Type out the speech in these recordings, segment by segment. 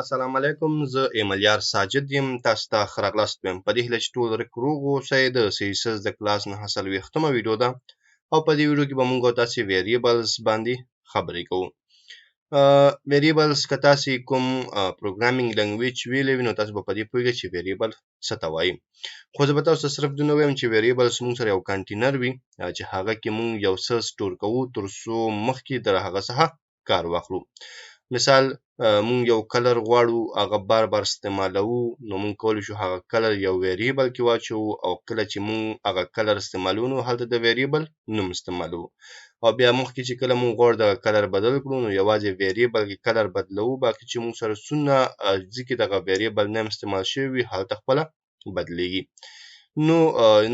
السلام علیکم، زه ایملیار ساجد یم. تاسو ته ښه راغلاست وایم. په دې هیله چې ټول روغ اوسئ. د CSS د کلاس 9 ویډیو ده او په دې ویډیو کې به موږ او تاسې ویریبلز باندې خبرې کوو. ویریبلز که تاسې کوم پروګرامینګ لنګویج ویلی وي نو تاسو به په دې پوهیږئ چې ویریبل څه ته وایي. خو زه به تاسو ته صرف دومره ووایم چې ویریبلز موږ سره یو کنټینر وي چې هغه کې موږ یو څه سټور کوو تر څو مخکې د هغه څخه کار واخلو. مثال مونږ یو کلر غواړو هغه بار بار استعمالوو نو مونږ کولی شو هغه کلر یو ویریبل کې واچوو او کله چې مونږ هغه کلر استعمالوو نو هلته د ویریبل نوم استعمالوو او بیا مخکې چې کله مونږ غواړو دغه کلر بدل کړو نو یوازې ویریبل کې کلر بدلوو، باقي چې مونږ سره څونه ځای کې دغه ویریبل نیم استعمال شوی وي هلته خپله بدلیږي. نو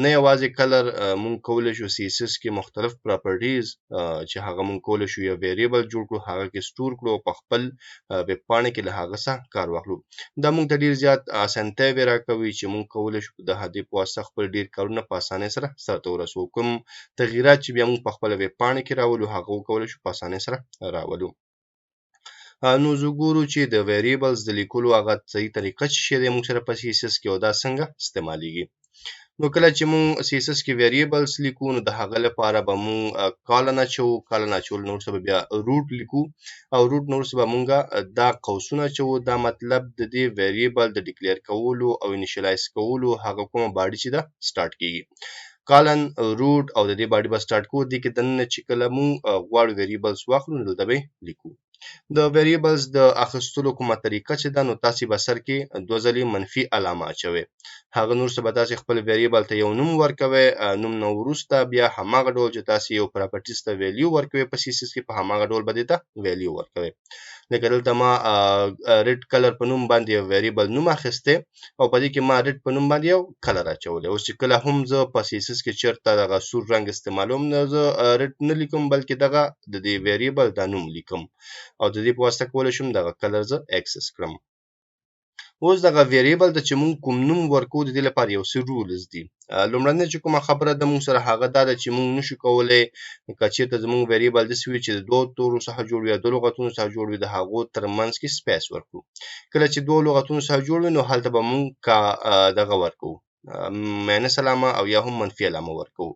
نه یوازې کلر مونږ کولی شو CSS کې مختلف پراپرټیز چې هغه مونږ کولی شو یو ویریبل جوړ کړو هغه کې سټور کړو او په خپل ویب پاڼې کې له هغه څخه کار واخلو. دا مونږ ته ډیر زیات اسانتیاوې راکوي چې مونږ کولی شو د هدې په واسطه خپل ډیر کارونه په اسانۍ سره سرته ورسوو. کوم تغییرات چې بیا مونږ په خپله ویب پاڼې کې راولو هغه وکولی شو په اسانۍ سره راولو. نو زه ګورو چې د ویریبلز د لیکلو هغه صحیح طریقه څه شی دی مونږ سره په CSS کې او دا څنګه استعمالیږي. نو کله چې مونږ CSS کې ویریبلز لیکو نو د هغه لپاره به مونږ کالن اچوو. کالن اچول نو وروسته به بیا روټ لیکو او روټ نو وروسته به مونږ دا قوسونه اچوو. دا مطلب د دې ویریبل د ډیکلیر کولو او انیشلایز کولو هغه کومه باډي چې ده سټارټ کیږي. کالن روټ او د دې باډي به سټارټ کوو. دې کې دننه چې کله مونږ غواړو ویریبلز واخلو نو دلته به لیکو. د ویریبلز د اخیستلو کومه طریقه چې ده نو تاسې به سر کې دوه ځلې منفي علامه اچوئ. هغه نو وروسته به تاسې خپل ویریبل ته یو نوم ورکوئ. نوم نه وروسته بیا هماغه ډول چې تاسې یو پراپرټیز ته ویلیو ورکوئ په CSS کې په هماغه ډول به دې ته ویلیو ورکوئ. لکه دلته ما ریډ کلر په نوم باندې یو ویریبل نوم اخیستی او په دې کې ما ریډ په نوم باندې یو کلر اچولی. اوس چې کله هم زه په CSS کې چېرته دغه سور رنګ استعمالوم نو زه ریډ نه لیکم بلکې دغه د دې ویریبل دا نوم لیکم او د دې په واسطه کولی شم دغه کلر زه اکسس کړم. اوس دغه ویریبل ته چې مونږ کوم نوم ورکوو د دې لپاره یو څه رولز دي. لومړنۍ چې کومه خبره ده مونږ سره هغه دا ده چې مونږ نشو کولی که چېرته زمونږ ویریبل داسې وي چې د دوو تورو څخه جوړ وي یا دوو لغتونو څخه جوړ وي د هغو ترمنځ کې سپیس ورکړو. کله چې دوو لغتونو څخه جوړ وي نو هلته به مونږ دغه ورکوو ماینس علامه او یا هم منفي علامه ورکوو.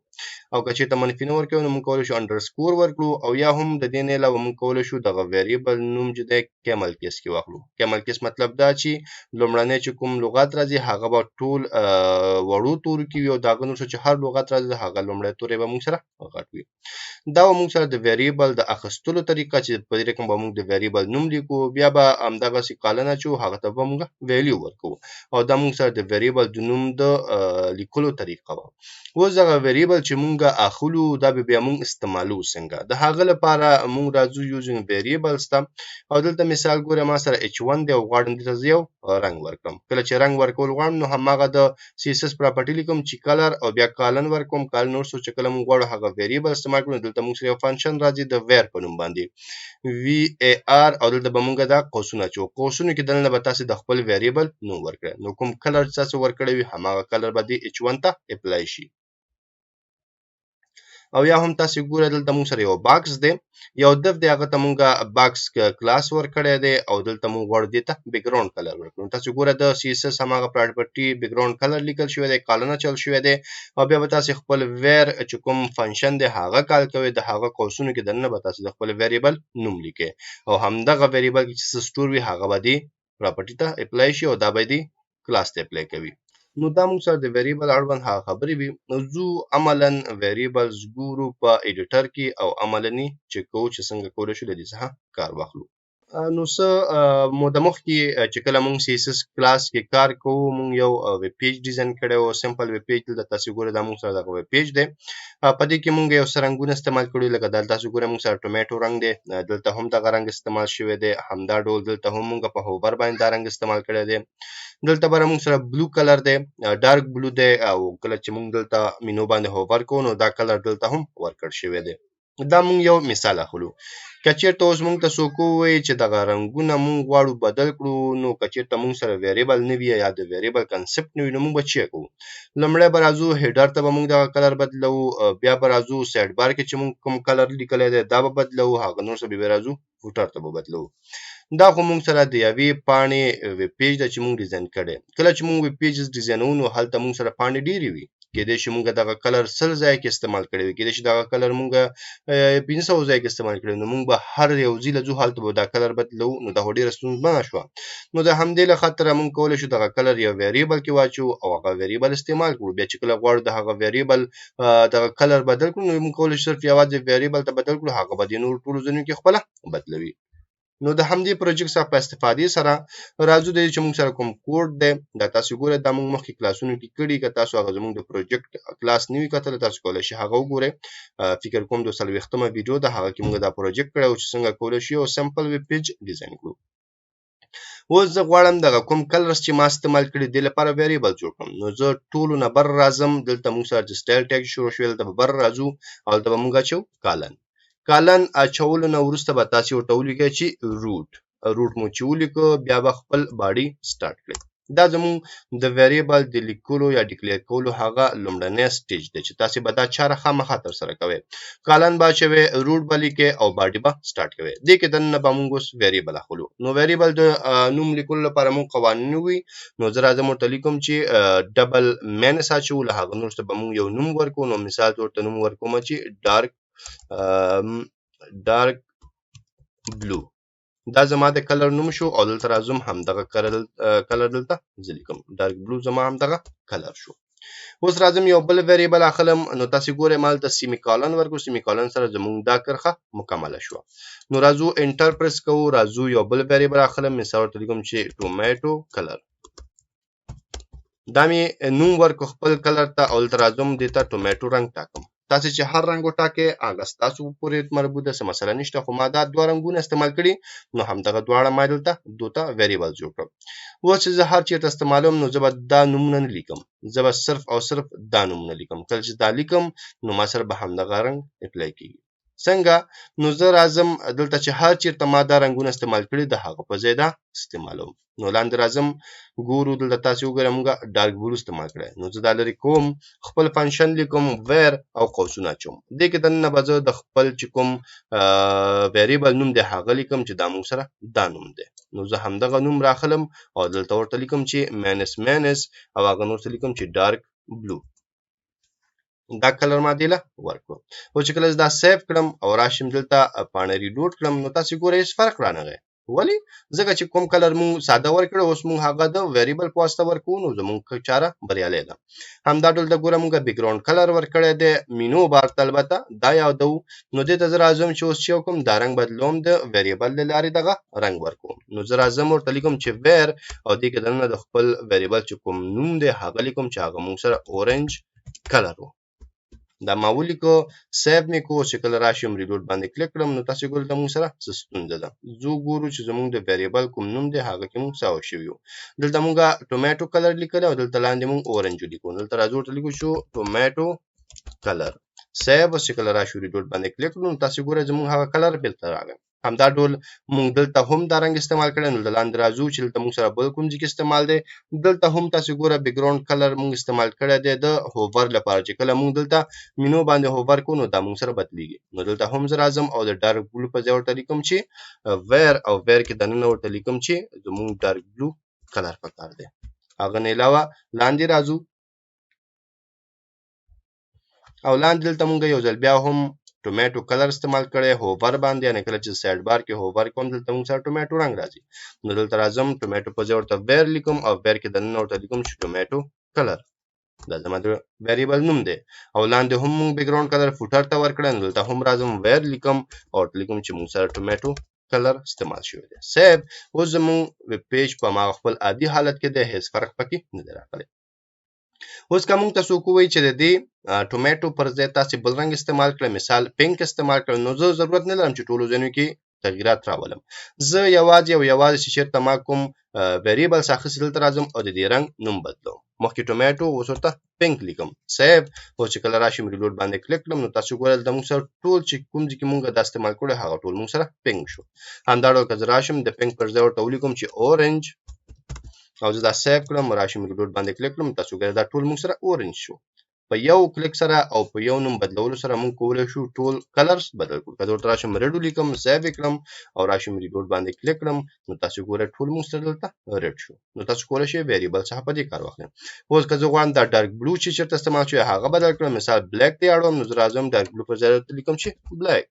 او که چېرته منفي نه ورکوو نو مونږ کولی شو انډرسکور ورکړو او یا هم د دې نه علاوه مونږ کولی شو دغه ویریبل نوم چې دی کیمل کیس کې واخلو. کیمل کیس مطلب دا چې لومړنی چې کوم لغت راځي هغه به ټول وړو تورو کې وي او د هغه نه وروسته چې هر لغت راځي د هغه لومړی توری به مونږ سره غټ وي. دا به مونږ سره د ویریبل د اخیستلو طریقه چې په دې رقم به مونږ د ویریبل نوم لیکو. بیا به همدغسې کالن اچوو هغه ته به مونږ ویلیو ورکوو او دا مونږ سره د ویریبل د نوم د لیکلو طریقه وه. اوس دغه ویریبل چې مونږ اخلو دا به بیا مونږ استعمالوو څنګه. د هغه لپاره مونږ راځو یوزینګ ویریبلز ته او دلته مثال ګوره ما سره H1 دی او غواړم دې ته زه یو رنګ ورکړم. کله چې رنګ ورکول غواړم نو هماغه د CSS پراپرټي لیکم چې کلر او بیا کالن ورکوم. کالن وروسته چې کله مونږ غواړو هغه ویریبل استعمال کړو دلته مونږ سره یو فنکشن راځي د ویر په نوم باندې VAR او دلته به مونږ دا قوسونه اچوو. قوسونو کې دننه به تاسې د خپل ویریبل نوم ورکړئ. نو کوم کلر چې تاسې ورکړی وي هماغه کلر به دې H1 ته اپلای شي. او یا هم تاسې ګوره دلته مونږ سره یو باکس دی یو دف دی هغه ته مونږ باکس کلاس ورکړی دی او دلته مونږ غواړو دې ته بیکګراوند کلر ورکړو. تاسې ګوره د CSS هماغه پراپرټي بیکګراوند کلر لیکل شوی دی کالن اچول شوی دی او بیا به تاسې خپل ویر چې کوم فنکشن دی هغه کال کوئ. د هغه قوسونو کې دننه به تاسې د خپل ویریبل نوم لیکئ او همدغه ویریبل کې چې څه سټور وي هغه به دې پراپرټي ته اپلای شي او دا به دې کلاس ته اپلای کوي. نو دا موږ سره د ویریبل اړوند هغه خبرې وي. ځو عملا ویریبلز ګورو په ایډیټر کې او عملا یې چک کوو چې څنګه کولی شو له دې څخه کار واخلو. نو څه موده مخکې چې کله مونږ CSS کلاس کې کار کوو مونږ یو ویب پیج ډیزاین کړی و. سمپل ویب پیج دلته تاسې ګورئ دا مونږ سره دغه ویب پیج دی. په دې کې مونږ یو څه رنګونه استعمال کړي لکه دلته تاسې ګورئ مونږ سره ټومیټو رنګ دی. دلته هم دغه رنګ استعمال شوی دی. همدا ډول دلته هم مونږ په هوبر باندې دا رنګ استعمال کړی دی. دلته به مونږ سره بلو کلر دی ډارک بلو دی او کله چې مونږ دلته مینو باندې هوبر کوو نو دا کلر دلته هم ورکړ شوی دی. دا مونږ یو مثال اخلو. که چېرته اوس مونږ ته څوک ووایي چې دغه رنګونه مونږ غواړو بدل کړو نو که چېرته مونږ سره ویریبل نه وي یا د ویریبل کنسپټ نه وي نو مونږ به څه کوو. لومړی به راځو هیډر ته به مونږ دغه کلر بدلوو. بیا به راځو سایډ بار کې چې مونږ کوم کلر لیکلی دی دا به بدلوو. هغه نور څه بیا راځو فوټر ته به بدلوو. دا خو موږ سره د یوې پاڼې ویب پیج ده چې موږ ډیزاین کړی. کله چې موږ ویب پیجز ډیزاینوو نو هلته موږ سره پاڼې ډېرې وي. کېدای شي موږ دغه کلر 100 ځای کې استعمال کړی وي، کېدای شي دغه کلر موږ 500 ځای کې استعمال کړی، نو موږ به هر یو ځای له ځو هلته به دا کلر بدلو، نو دا خو ډېره ستونزمنه شوه. نو د همدې له خاطره موږ کولی شو دغه کلر یو ویریبل کې واچو او هغه ویریبل استعمال کړو. بیا چې کله غواړو د هغه ویریبل دغه کلر بدل کړو نو موږ کولی شو صرف یوازې ویریبل ته بدل کړو، هغه به د نورو ټولو ځایونو کې خپله بدلوي. نو د همدې پروجیکټ څخه په استفادې سره راځو د چې موږ سره کوم کوډ دی دا تاسو ګورئ، دا موږ مخکې کلاسونو کې کړي. که تاسو هغه زموږ د پروجیکټ کلاس نه وي کتلی تاسو کولی شئ هغه وګورئ. فکر کوم 240مه ویډیو ده، هغه کې موږ دا پروجیکټ کړی و چې څنګه کولی شو یو سمپل ویب پیج ډیزاین کړو. اوس زه غواړم دغه کوم کلرز چې ما استعمال کړي دې لپاره ویریبل جوړ کړم. نو زه ټولو نه بر راځم، دلته موږ سره چې سټایل ټیګ شروع شوی دلته به بر راځو او دلته به موږ اچو کالن اچولو نه وروسته به تاسې ورته ولیکئ چې روټ مو چې ولیکو بیا به خپل باډي سټارټ کړئ. دا زموږ د ویریبل د لیکلو یا ډیکلیئر کولو هغه لومړنی سټیج دی چې تاسې به دا چاره خامخا ترسره کوئ. کالن به اچوئ، روټ به لیکئ او باډي به سټارټ کوئ. دې کې دننه به موږ اوس ویریبل اخلو. نو ویریبل د نوم لیکلو لپاره موږ قوانین وي. نو زه راځم ورته لیکم چې ډبل مینس اچو، له هغه وروسته به موږ یو نوم ورکوو. نو مثال ورته نوم ورکوم چې ډارک بلو. دا زما د کلر نوم شو او دلته راځم همدغه کلر دلته زه لیکم ډارک بلو، زما همدغه کلر شو. اوس راځم یو بل ویریبل اخلم. نو تاسې ګورئ ما دلته سیمی کالن ورکړو، سیمی کالن سره زموږ دا کرښه مکمله شوه. نو راځو انټر پرس کوو، راځو یو بل ویریبل اخلم، مثال ورته لیکم چې ټومیټو کلر. دا مې نوم ورکړو خپل کلر ته او دلته راځم دې ته ټومیټو رنګ ټاکم. تاسې چې هر رنګ وټاکئ هغه ستاسو پورې مربوط ده، څه مسله نشته. خو ما دا دوه رنګونه استعمال کړي نو همدغه دواړه ما دلته دوته ویریبل جوړ کړم. اوس چې زه هر چېرته استعمالوم نو زه به دا نومونه نه لیکم، زه به صرف او صرف دا نومونه لیکم. کله چې دا لیکم نو ما سره به همدغه رنګ اپلای کېږي. څنګه؟ نو زه راځم دلته چې هر چېرته ما دا رنګونه استعمال کړي د هغه په ځای دا استعمالوم. نو لاندې راځم ګورو دلته تاسې وګورئ موږ ډارک بلو استعمال کړی. نو زه دا لرې کوم، خپل فنکشن لیکم ویر او قوسونه اچوم. دې کې دننه به زه د خپل چې کوم ویریبل نوم دی هغه لیکم چې دا موږ سره دا نوم دی. نو زه همدغه نوم راخلم او دلته ورته لیکم چې مینس او هغه نور څه لیکم چې ډارک بلو. دا کلر ما دی له ورکړو. او چې کله دا سیف کړم او راشم دلته پاڼه ریلوډ کړم نو تاسې ګورئ هیڅ فرق رانغی. ولې؟ ځکه چې کوم کلر مونږ ساده ورکړو اوس مونږ هغه د ویریبل په واسطه ورکوو نو زمونږ چاره بریالۍ ده. همدا ډول د ګوره مونږ بیکګراوند کلر ورکړی دی مینو بار ته، البته دا یادوو. نو دې ته زه راځم چې اوس چې کوم دا رنګ بدلوم د ویریبل له لارې دغه رنګ ورکوم. نو زه راځم ورته لیکم چې ویر او دې کې دننه د خپل ویریبل چې کوم نوم دی هغه لیکم چې هغه مونږ سره اورنج کلر و. دا ما ولیکو، سیو مې کو، چې کله راشم ریلوډ باندې کلیک کړم نو تاسې ګورئ د موږ سره څه ستونزه ده. زه ګورو چې زموږ د ویریبل کوم نوم دی هغه کې موږ څه شوي یو. دلته موږ ټومیټو کلر لیکلی او دلته لاندې موږ اورنج ولیکو. دلته راځو ورته لیکو چې ټومیټو کلر. سیو اوس چې کله راشو ریلوډ باندې کلیک کړو نو تاسې ګورئ زموږ هغه کلر بیرته راغی. همدا ډول مونږ دلته هم دا رنګ استعمال کړی. نو د لاندې راځو چې دلته مونږ سره بل کوم ځای کې استعمال دی. دلته هم تاسې ګوره بیکګراوند کلر مونږ استعمال کړی دی د هوور لپاره. چې کله مونږ دلته مینو باندې هوور کوو نو دا مونږ سره بدلیږي. نو دلته هم زه راځم او د ډارک بلو په ځای ورته لیکم چې ویر او ویر کې دننه ورته لیکم چې زمونږ ډارک بلو کلر پکار دی. هغه نه علاوه لاندې راځو او لاندې دلته مونږ یو ځل بیا هم ټومیټو کلر استعمال کړی هوور باندې، یعنې کله چې سایډ بار کې هوور کوم دلته موږ سره ټومیټو رنګ راځي. نو دلته راځم ټومیټو په ځای ورته ویر لیکم او ویر کې دننه ورته لیکم چې ټومیټو کلر. دا زما د ویریبل نوم دی. او لاندې هم موږ بیکګراوند کلر فوټر ته ورکړی. نو دلته هم راځم ویر لیکم او ورته لیکم چې موږ سره ټومیټو کلر استعمال شوی دی. سیو. اوس زموږ ویب پیج په هماغه خپل عادي حالت کې دی، هیڅ فرق پکې نه دی راغلی. اوس که موږ ته څوک ووایي چې د دې ټومیټو پر ځای تاسې بل رنګ استعمال کړئ، مثال پینک استعمال کړئ، نو زه ضرورت نه لرم چې ټولو ځایونو کې تغییرات راولم. زه یوازې چې چېرته ما کوم ویریبلس اخیستي دلته راځم او د دې رنګ نوم بدلوم. مخکې ټومیټو اوس ورته پینک لیکم. سیو. او چې کله راشم ریلوډ باندې کلیک کړم نو تاسو ګورئ دلته موږ سره ټول چې کوم ځای کې موږ دا استعمال کړی هغه ټول موږ سره پینک شو. همدا ډول که زه راشم د پینک پر ځای ورته ولیکم چې اورنج او زه دا سیو کړم راشم ریلوډ باندې کلیک کړم تاسو ګورئ دا ټول موږ سره اورنج شو. په یو کلیک سره او په یو نوم بدلولو سره موږ کولی شو ټول کلرز بدل کړو. که درته راشم ریډ ولیکم، سیو کړم او راشم ریډ باندې کلیک کړم، نو تاسو ګورئ ټول موږ سره دلته ریډ شو. نو تاسو کولی شئ ویریبل څخه په دې کار واخلئ. اوس که زه غواړم دا ډارک بلو چې چېرته استعمال شوی هغه بدل کړم، مثال بلیک دی اړوم، نو زه راځم ډارک بلو پر ځای درته لیکم چې بلیک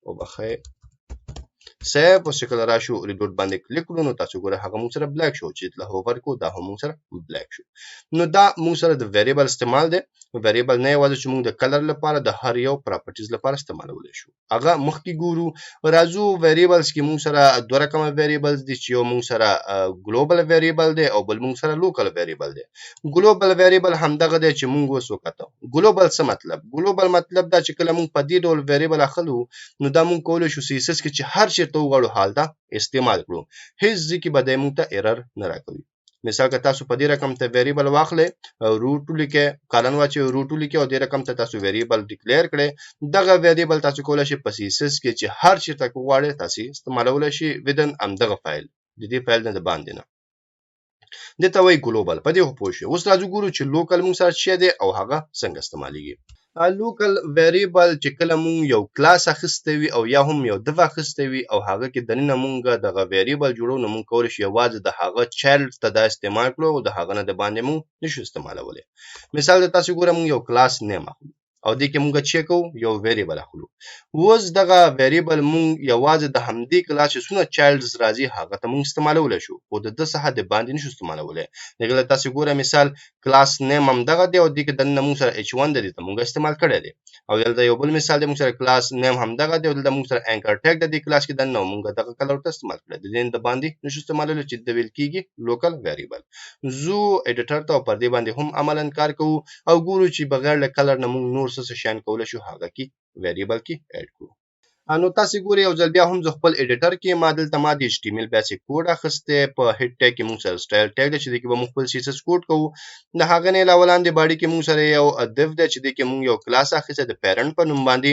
وبخئ سیو. اوس چې کله راشو ریډوټ باندې کلیک کړو، نو تاسو ګورئ هغه موږ سره بلیک شو. چې دلته هوور کړو دا هم موږ سره بلیک شو. نو دا موږ سره د ویریبل استعمال دی. ویریبل نه یوازې چې موږ د کلر لپاره د هر یو پراپرټیز لپاره استعمالولی شو، هغه مخکې ګورو. راځو ویریبلز کې موږ سره دوه رقمه ویریبلز دي چې یو موږ سره ګلوبل ویریبل دی او بل موږ سره لوکل ویریبل دی. ګلوبل ویریبل همدغه دی چې موږ اوس وکتو. ګلوبل څه مطلب؟ ګلوبل مطلب دا چې کله موږ په دې ډول ویریبل اخلو، نو دا موږ کولی شو CSS کې چې هر چېرته وغواړو هلته استعمال کړو، هیڅ ځای کې به دی موږ ته ایرر نه راکوي. مثال که تاسو په دې رقم ته ویریبل واخلئ، روټ ولیکئ، کالن واچئ، روټ ولیکئ او دې رقم ته تاسو ویریبل ډیکلیر کړئ، دغه ویریبل تاسو کولی شئ په CSS کې چې هر چېرته وغواړئ تاسو استعمالولی شئ ودن همدغه فایل، د دې فایل نه د باندې نه. دې ته وایي ګلوبل. په دې خو پوه شئ. اوس راځو ګورو چې لوکل موږ سره څه دی او هغه څنګه استعمالیږي. لوکل ویریبل چې کله مونږ یو کلاس اخیستی وي او یا هم یو دف اخیستی وي او هغه کې دننه مونږ دغه ویریبل جوړو، نو مونږ کولی شو یوازې د هغه چایلډ ته دا استعمال کړو او د هغه نه د باندې مونږ نشو استعمالولی. مثال د تاسو ګوره مونږ یو کلاس نیم اخلو او دې کې مونږ څه کوو؟ یو ویریبل اخلو. اوس دغه ویریبل مونږ یوازې د همدې کلاس چې څونه چایلډز راځي هغه ته مونږ استعمالولی شو، خو د ده څخه د باندې نشو استعمالولی. دغه تاسو ګوره مثال کلاس نیم همدغه دی او دې کې دننه مونږ سره H1 دی، ته مونږ استعمال کړی دی. او دلته یو بل مثال دی، مونږ سره کلاس نیم همدغه دی او دلته مونږ سره انکر ټیګ د دې کلاس کې دننه مونږ دغه کلر ته استعمال کړی دی، د باندې نشو استعمالولی چې د ویل کېږي لوکل ویریبل. زو ایډیټر ته پر دې باندې هم عملاً کار کوو او ګورو چې بغیر له کلر نه مونږ نور څه شیان کولی شو هغه کې ویریبل کې اډ کړو. نو تاسو ګورئ یو ځل بیا هم زه خپل ایډیټر کې ما دلته د HTML بیسیک کوډ اخیستی، په هیډ ټیګ کې مونږ سره سټایل ټیګ دی چې دې کې به مونږ خپل CSS کوډ کوو. د هغه نه علاوه لاندې باډي کې مونږ سره یو دف دی چې دې کې مونږ یو کلاس اخیستی د پیرنټ په نوم باندې.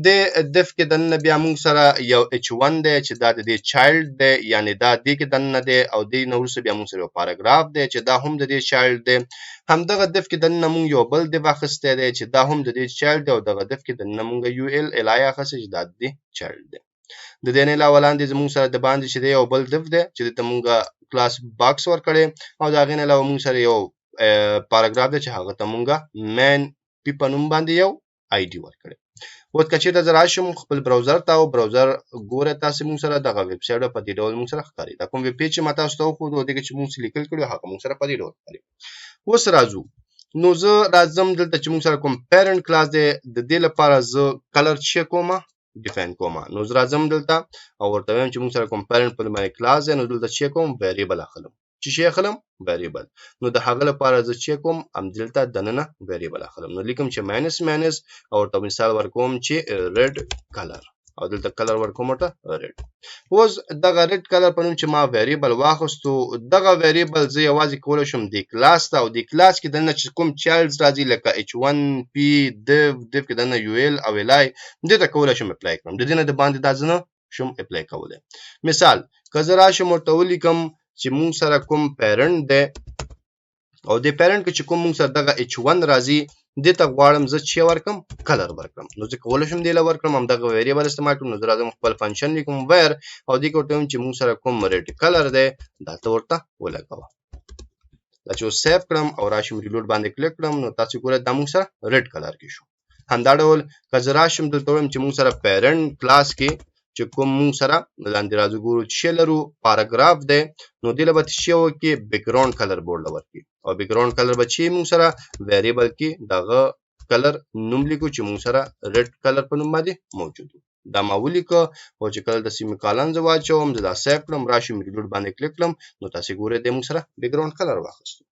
د دف کې دننه بیا مونږ سره یو H1 دی چې دا د دې چایلډ دی، یعنی دا دې کې دننه دی او دې نه وروسته بیا مونږ سره یو پاراګراف دی چې دا هم د دې چایلډ دی. همدغه دف کې دننه مونږ یو بل دف اخیستی دی چې دا هم د دې چایلډ دی او دغه دف کې دننه مونږ ULLI اخیستی چې دا د دې چایلډ دی. د دې نه علاوه لاندې زموږ سره د باندې چې دی یو بل دف دی چې دته مونږ کلاس باکس ورکړی او د هغې نه علاوه مونږ سره یو پاراګراف دی چې هغه ته مونږ مین پی په نوم باندې یو ID ورکړی. اوس که چېرته زه راشم خپل براوزر ته او براوزر ګوره تاسې مونږ سره دغه ویب سایټ په دې ډول مونږ سره ښکاري. دا کوم ویب پیج چې ما تاسو ته وښودو او دغه چې مونږ لیکل کړي هغه مونږ سره په دې ډول ښکاري. اوس راځو نو زه راځم دلته چې مونږ سره کوم پیرنټ کلاس دی د دې لپاره زه کلر څه کومه ډیفاین کومه. نو زه راځم دلته او ورته وایم چې مونږ سره کوم پیرنټ په نوم کلاس دی، نو دلته څه کوم ویریبل اخلم. چې شي اخلم ویریبل، نو د هغه لپاره زه څه کوم همدلته دننه ویریبل اخلم. نو لیکم چې ماینس او ورته مثال ورکوم چې ریډ کلر او دلته کلر ورکوم ورته ریډ. اوس دغه ریډ کلر په نوم چې ما ویریبل واخیستو، دغه ویریبل زه یوازې کولی شم د کلاس ته او د کلاس کې دننه چې کوم چایلډز راځي لکه H1 P دف کې دننه UL او LI دې ته کولی شم اپلای کړم. د دې نه د باندې دا زه نه شم اپلای کولی. مثال که زه راشم ورته ولیکم چې مونږ سره کوم پیرنټ دی او د پیرنټ کې چې کوم مونږ سره دغه H1 راځي دې ته غواړم زه چې ورکړم کلر ورکړم. نو زه کولی شم دې له ورکړم همدغه ویریبل استعمال کړم. نو زه راځم خپل فنکشن لیکم ویر او دې کې ورته وایم چې مونږ سره کوم ریډ کلر دی دا ته ورته ولګوه. دا چې سیف کړم او راشم ریلوډ باندې کلیک کړم نو تاسو ګورئ دا مونږ سره ریډ کلر کې شو. همدا ډول که زه راشم دلته وایم چې مونږ سره پیرنټ کلاس کې چې کوم مونږ سره لاندې راځو ګورو چې لرو پاراګراف دی، نو دې له به څه وکړي بیکګراوند کلر بورډ له ورکړي او بیکګراوند کلر به چې مونږ سره ویریبل کې دغه کلر نوم لیکو چې مونږ سره ریډ کلر په نوم باندې موجود و. دا ما ولیکه او چې کله د سیمي کالن زه واچوم زه دا سیف کړم راشم ریلوډ باندې کلیک کړم نو تاسې ګورئ د مونږ سره بیکګراوند کلر واخیستو.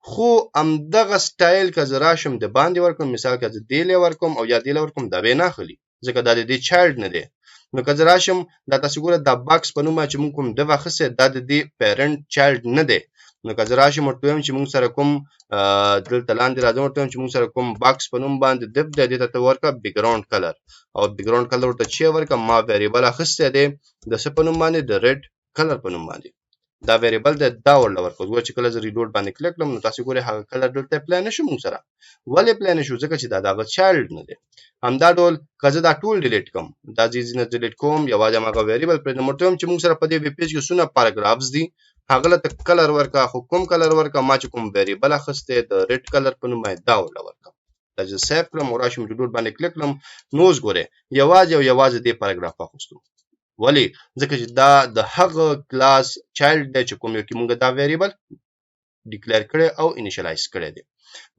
خو همدغه سټایل که زه راشم د باندې ورکړم، مثال که زه دې لی ورکړم او یا دې لی ورکړم دا به یې نه اخلي ځکه دا د دې چایلډ نه دی. نو که زه راشم دا تاسو ګوره دا باکس په نوم چې مونږ کوم دف اخیستی دا د دې پیرنټ چایلډ نه دی. نو که زه راشم ورته وایم چې مونږ سره کوم دلته لاندې راځم ورته وایم چې مونږ سره کوم باکس په نوم باندې دف دی دې ته ورکړه بیکګراوند کلر او بیکګراوند کلر ورته چې ورکړه ما ویریبل اخیستی دی د څه په نوم باندې د ریډ کلر په نوم باندې. دا ویریبل د دا ورل ورکو ګور چې کله ز ریلوډ باندې کلیک کړم نو تاسو ګورئ هغه کلر دلته پلان نشو موږ سره ولې پلان نشو ځکه چې دا دغه چایلډ نه دی همدا ډول کله دا ټول ډیلیټ کوم دا ځینې نه ډیلیټ کوم یوازې هغه ویریبل پر نمبر چې موږ سره په دې ویب پیج کې سونه پاراګرافز دي هغه له کلر ورکا حکم کلر ورکا ما چې کوم ویریبل اخسته د ریډ کلر په نوم دا ورل ورکا دا چې سیف کړم او راشم ریلوډ باندې کلیک کړم نوز ګوره یوازې دې پاراګراف اخستو ولی ځکه چې دا د هغه کلاس چایلډ دی چې کوم یو کې مونږ دا ویریبل ډیکلیئر کړی او انیشلایز کړی دی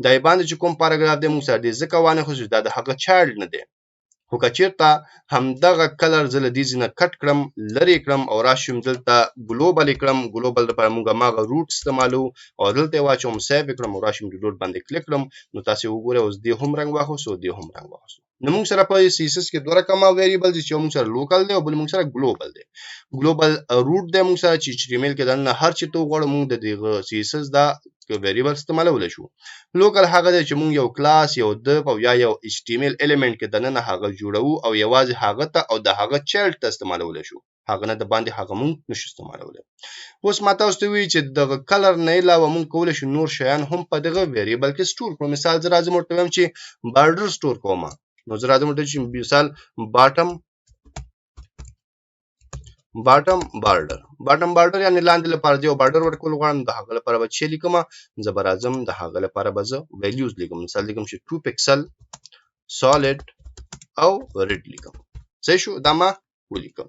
دا باندې چې کوم پاراګراف دی مونږ سره دې ځکه وانه خو دا د هغه چایلډ نه دی خو کچیرته همدغه کلر زله دې ځنه کټ کړم لری کړم او راشم دلته ګلوبل کړم ګلوبل لپاره مونږه ماغه روټ استعمالو او دلته واچوم سیو کړم او راشم ریلوډ باندې کلیک کړم نو تاسو وګورئ اوس دې هم رنگ واخلو دې هم رنگ واخلو نو موږ سره په CSS کې دوه رقمه ویریبل دي چې موږ سره لوکل دی او بل موږ سره ګلوبل دی ګلوبل روټ دی موږ سره چې HTML کې دنه هر چې تو غواړو موږ د دغه CSS دا ویریبل استعمالول شو لوکل هغه دی چې موږ یو کلاس یو div او یا یو HTML element کې دنه هغه جوړو او یوازې هغه ته او د هغه چیلډ ته استعمالول شو هغه نه د باندې هغه موږ نشو استعمالول اوس ما تاسو ته وی چې دغه کلر نه علاوه موږ کولای شو نور شیان هم په دغه ویریبل کې سٹور کړو مثال زه راځم ورته وایم چې بارډر سٹور کوم نو زه راځم ورته چې مثال باټم بارډر یعنی لاندې لپاره دی او بارډر ورکول غواړم د هغه لپاره به چې لیکم زه به راځم د هغه لپاره به زه ویلیوز لیکم مثال لیکم چې 2 پکسل سالید او ریډ لیکم صحیح شو دا ما ولیکم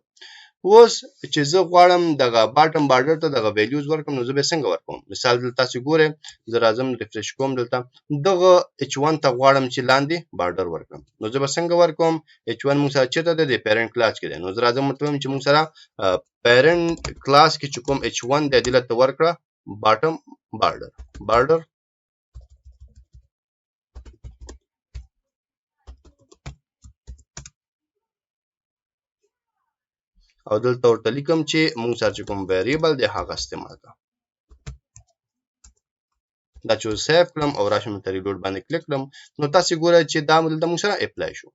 اوس چې زه غواړم دغه باټم بارډر ته دغه ویلیوز ورکوم نو زه به څنګه ورکوم مثال دلته تاسو ګورئ زه راځم ریفرش کوم دلته دغه h1 ته غواړم چې لاندې بارډر ورکوم نو زه به څنګه ورکوم h1 موږ سره چته د پیرنټ کلاس کې دی نو زه راځم مطلب چې موږ سره پیرنټ کلاس کې چې کوم h1 د دلته ورکړه باټم بارډر او دلته ورته لیکم چې موږ سره کوم ویریبل دی هغه استعمال کړه دا چې سیف کړم او راشم ته ریلوډ باندې کلیک کړم نو تاسو ګورئ چې دا دلته موږ سره اپلای شو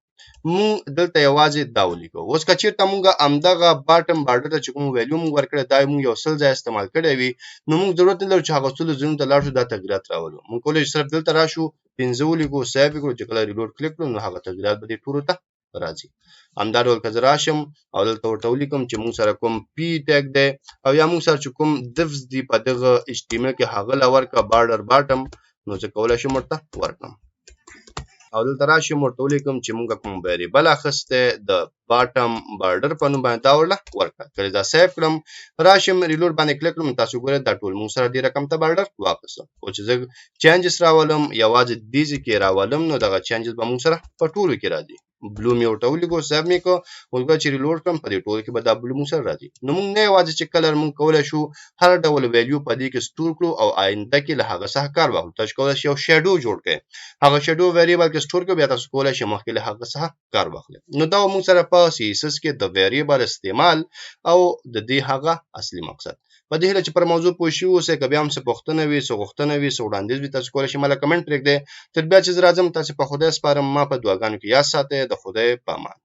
موږ دلته یوازې دا ولیکو اوس کچیرته موږ امدغه باټم بارډر ته کوم ویلیو موږ ورکړه دا موږ یو سل ځای استعمال کړی وي نو موږ ضرورت نه لري چې هغه ټول زونه ته لاړ شو دا تغیرات راولو موږ کولای صرف دلته راشو پنځه ولیکو سیف کړو چې کله ریلوډ کلیک کړو نو هغه تغیرات به ټول ته راځي همدا ډول که زه راشم او دلته ورته ولیکم چې موږ سره کوم پی ټیګ دی او یا موږ سره کوم divs دی په دغه HTML کې هغه لورکا بارډر باټم نو زه کولای شم ورته ورکړم او دلته راشم ورته ولیکم چې موږ کوم ویریبل اخسته د باټم بارډر په نوم باندې دا ورکړه کله دا سیف کړم راشم ریلوډ باندې کلیک کړم تاسو ګورئ دا ټول موږ سره د رقم ته بارډر واپس او چې زه چینجز راولم یوازې دیږي کې راولم نو دغه چینجز به موږ سره په ټولو کې راځي بلو می ورته ولیکو سیف می کو اوسګه چې ریلوډ کړم په دې ټول کې به دا بلو موږ سره راځي نو موږ نه یوازې چې کلر موږ کولای شو هر ډول ویلیو په دې کې سٹور کړو او آینده کې له هغه څخه کار واخلو تاسو کولای شئ یو شیډو جوړ کړئ هغه شیډو ویریبل کې سٹور کړئ بیا تاسو کولای شئ مخکې له هغه څخه کار واخلئ نو دا موږ سره په CSS کې د ویریبل استعمال او د دې هغه اصلي مقصد په دې هله چې پر موضوع پوه شو اوسه که بیا هم څه پوښتنه وي څه غوښتنه وي څه وړاندیز وي تاسو کولای شئ مله کمنټ پرېږدئ تر بیا چې زه راځم تاسو په خدای سپارم ما په دعاګانو کې یاد ساتئ د خدای په امان